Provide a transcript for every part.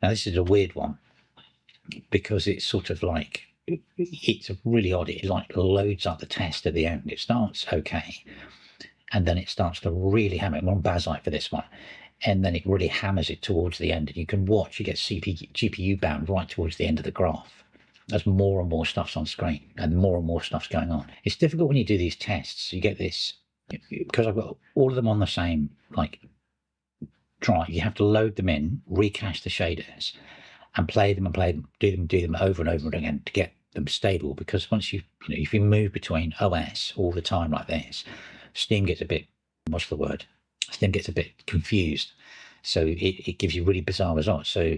Now this is a weird one because it's sort of like, it's really odd. It like loads up the test at the end. It starts okay, and then it starts to really hammer it. I'm on Bazzite for this one, and then it really hammers it towards the end, and you can watch, you get GPU bound right towards the end of the graph as more and more stuff's on screen and more stuff's going on. It's difficult when you do these tests. You get this, because I've got all of them on the same like drive, you have to load them in, recache the shaders, and play them, do them over and over again to get them stable. Because once if you move between OS all the time like this, Steam gets a bit, what's the word? Steam gets a bit confused. So it gives you really bizarre results. So,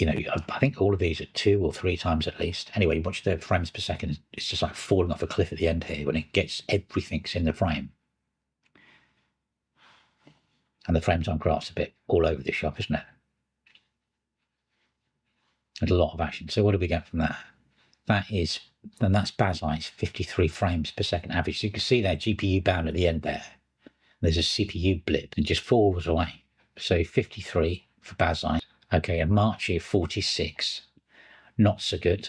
I think all of these are 2 or 3 times at least. Anyway, watch the frames per second. It's just like falling off a cliff at the end here when it gets everything's in the frame. And the frame time graph's a bit all over the shop, isn't it? And a lot of action. So what do we get from that? That's Bazzite's 53 frames per second average. So you can see there, GPU bound at the end there. There's a CPU blip and just falls away. So 53 for Bazzite. Okay, Omarchy 46. Not so good.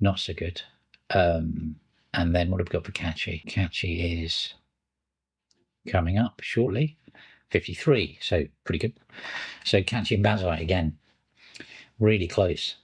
Not so good. And then what have we got for Cachy? Cachy is coming up shortly. 53, so pretty good. So Cachy and Bazzite again, really close.